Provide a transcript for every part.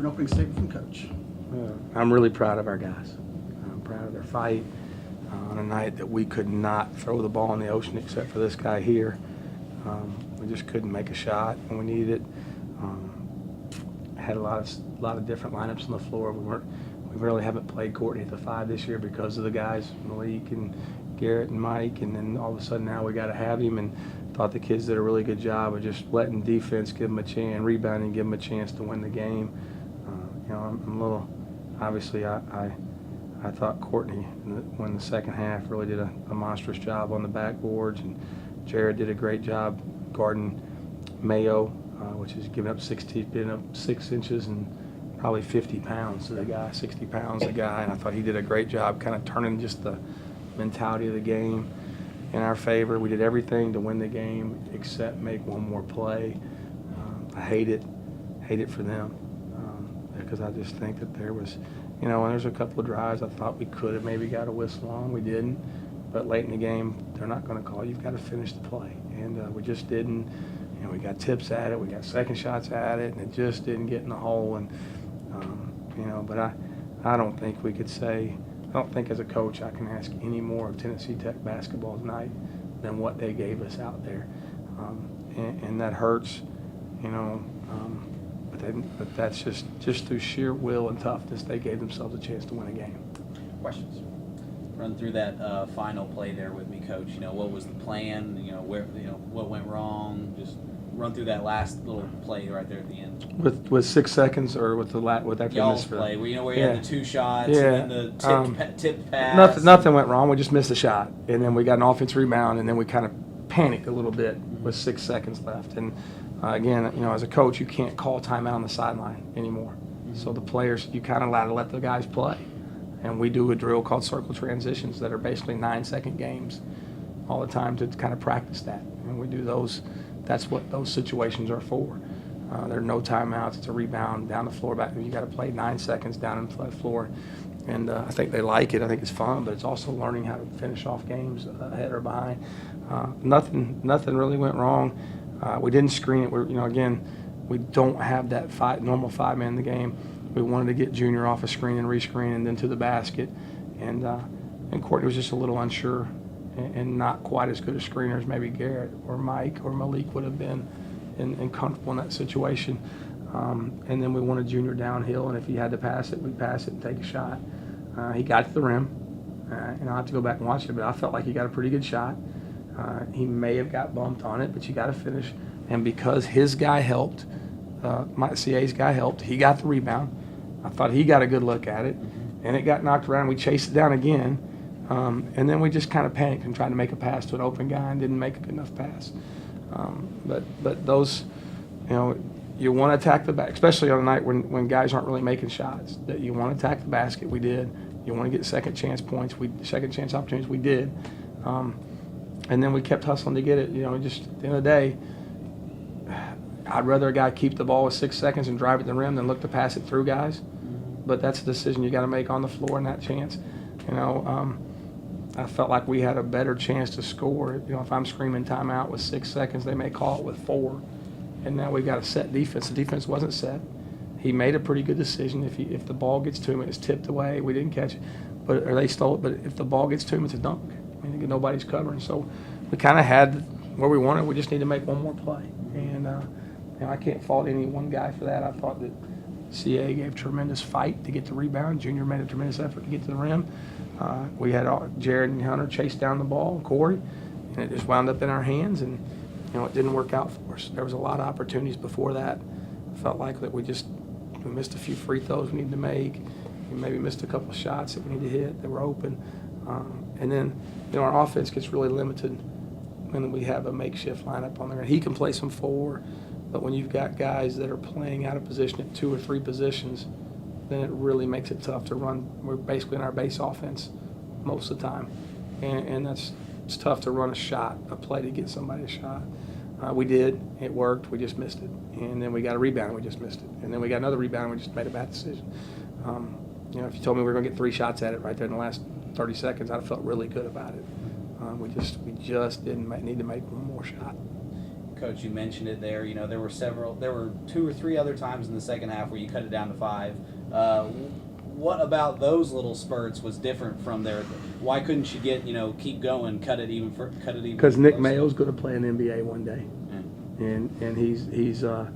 An opening statement from Coach. I'm really proud of our guys. I'm proud of their fight on a night that we could not throw the ball in the ocean except for this guy here. We just couldn't make a shot when we needed it. Had a lot of different lineups on the floor. We really haven't played Courtney at the 5 this year because of the guys, Malik and Garrett and Mike, and then all of a sudden now we got to have him, and thought the kids did a really good job of just letting defense give them a chance, rebounding, give them a chance to win the game. I'm a little, obviously I thought Courtney when the second half really did a monstrous job on the backboards, and Jared did a great job guarding Mayo, which is giving up 6 inches and probably 50 pounds to the guy, 60 pounds a guy, and I thought he did a great job kind of turning just the mentality of the game in our favor. We did everything to win the game except make one more play. I hate it for them because I just think that there was, and there's a couple of drives I thought we could have maybe got a whistle on. We didn't, but late in the game they're not going to call. You've got to finish the play, and we just didn't. We got tips at it, we got second shots at it, and it just didn't get in the hole. And but I don't think we could say. I don't think as a coach I can ask any more of Tennessee Tech basketball tonight than what they gave us out there, and that hurts, but that's just through sheer will and toughness they gave themselves a chance to win a game. Questions? Run through that final play there with me, Coach. What was the plan? What went wrong? Just run through that last little play right there at the end. With 6 seconds, or with after Y'all's the play, where you had the 2 shots and then the tip pass. Nothing went wrong. We just missed a shot, and then we got an offensive rebound, and then we kind of panicked a little bit with 6 seconds left. And again, as a coach, you can't call timeout on the sideline anymore. Mm-hmm. So the players, you kind of allowed to let the guys play. And we do a drill called circle transitions that are basically 9-second games all the time to kind of practice that. And we do those. That's what those situations are for. There are no timeouts. It's a rebound down the floor. Back. You got to play 9 seconds down the floor. And I think they like it. I think it's fun, but it's also learning how to finish off games ahead or behind. Nothing really went wrong. We didn't screen it. Again, we don't have that normal 5-man in the game. We wanted to get Junior off a screen and rescreen and then to the basket. And Courtney was just a little unsure and not quite as good a screener as maybe Garrett or Mike or Malik would have been and comfortable in that situation. And then we wanted Junior downhill, and if he had to pass it, we'd pass it and take a shot. He got to the rim, and I'll have to go back and watch it, but I felt like he got a pretty good shot. He may have got bumped on it, but you got to finish. And because his guy helped, CA's guy helped, he got the rebound. I thought he got a good look at it, and it got knocked around. We chased it down again, and then we just kind of panicked and tried to make a pass to an open guy and didn't make a good enough pass. But those, you want to attack the basket, especially on a night when guys aren't really making shots. That you want to attack the basket. We did. You want to get second chance points. Second chance opportunities. We did. And then we kept hustling to get it. Just at the end of the day, I'd rather a guy keep the ball with 6 seconds and drive at the rim than look to pass it through guys. But that's a decision you got to make on the floor in that chance. I felt like we had a better chance to score. If I'm screaming timeout with 6 seconds, they may call it with 4. And now we got a set defense. The defense wasn't set. He made a pretty good decision. If the ball gets to him and it's tipped away, we didn't catch it, or they stole it. But if the ball gets to him, it's a dunk. Nobody's covering. So we kind of had where we wanted. We just need to make one more play. And I can't fault any one guy for that. I thought that CA gave tremendous fight to get the rebound. Junior made a tremendous effort to get to the rim. We had Jared and Hunter chase down the ball, Corey, and it just wound up in our hands. And it didn't work out for us. There was a lot of opportunities before that. I felt like that we missed a few free throws we needed to make. We maybe missed a couple of shots that we needed to hit that were open. And then our offense gets really limited when we have a makeshift lineup on there. And he can play some 4, but when you've got guys that are playing out of position at 2 or 3 positions, then it really makes it tough to run. We're basically in our base offense most of the time, and it's tough to run a play to get somebody a shot. We did. It worked. We just missed it. And then we got a rebound and we just missed it. And then we got another rebound and we just made a bad decision. If you told me we were going to get 3 shots at it right there in the last 30 seconds, I'd have felt really good about it. We just didn't need to make one more shot. Coach, you mentioned it there. You know, there were 2 or 3 other times in the second half where you cut it down to 5. What about those little spurts was different from there? Why couldn't you keep going, cut it even? Because Nick Mayo's going to play in the NBA one day, Yeah. and he's a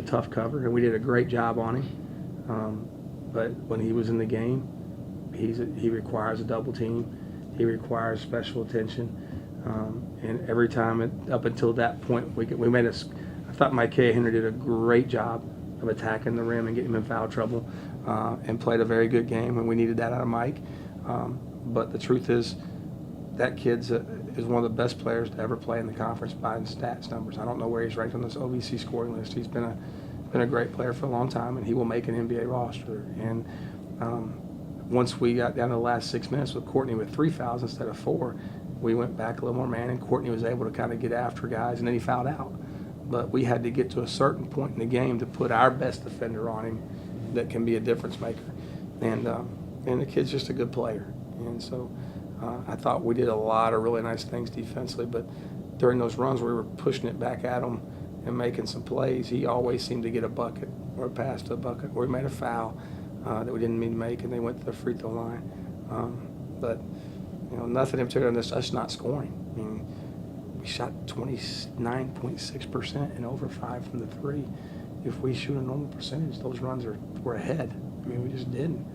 tough cover, and we did a great job on him. But when he was in the game, he requires a double team. He requires special attention. And every time up until that point, we made us. I thought Mike Henry did a great job of attacking the rim and getting him in foul trouble, and played a very good game. And we needed that out of Mike. But the truth is, that kid is one of the best players to ever play in the conference by stats numbers. I don't know where he's ranked on this OVC scoring list. He's been a great player for a long time, and he will make an NBA roster. And once we got down to the last 6 minutes with Courtney with 3 fouls instead of 4, we went back a little more man, and Courtney was able to kind of get after guys, and then he fouled out. But we had to get to a certain point in the game to put our best defender on him that can be a difference maker. And the kid's just a good player. And so I thought we did a lot of really nice things defensively, but during those runs where we were pushing it back at him and making some plays, he always seemed to get a bucket or pass to a bucket, or he made a foul that we didn't mean to make, and they went to the free throw line. But nothing in particular on this, us not scoring. I mean, we shot 29.6% and over 5 from the 3. If we shoot a normal percentage, those runs were ahead. I mean, we just didn't.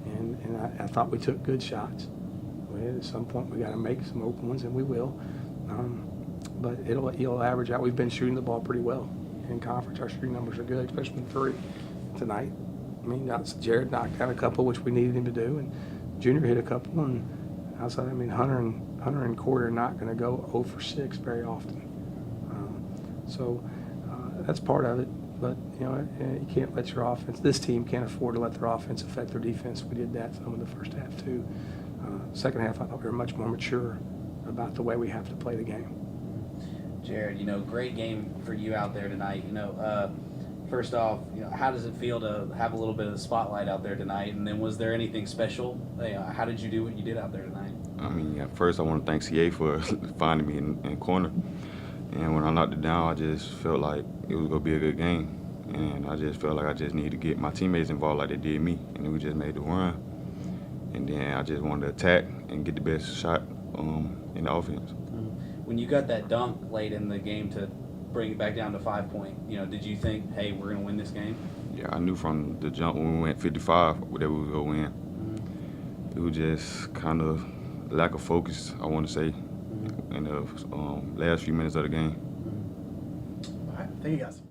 And I thought we took good shots. At some point, we got to make some open ones, and we will. But it'll average out. We've been shooting the ball pretty well in conference. Our shooting numbers are good, especially from 3 tonight. I mean, Jared knocked out a couple, which we needed him to do, and Junior hit a couple, and outside, I mean, Hunter and Corey are not going to go 0 for 6 very often. So that's part of it. But, you can't let your offense – this team can't afford to let their offense affect their defense. We did that some in the first half, too. Second half, I thought we were much more mature about the way we have to play the game. Jared, great game for you out there tonight. First off, how does it feel to have a little bit of the spotlight out there tonight? And then was there anything special? How did you do what you did out there tonight? I mean, at first I want to thank CA for finding me in corner. And when I knocked it down, I just felt like it was going to be a good game. And I just felt like I just needed to get my teammates involved like they did me. And then we just made the run. And then I just wanted to attack and get the best shot in the offense. When you got that dunk late in the game to bring it back down to 5 point, did you think, hey, we're going to win this game? Yeah, I knew from the jump when we went 55 that we would go win. It was just kind of lack of focus, I want to say, in the last few minutes of the game. All right, thank you guys.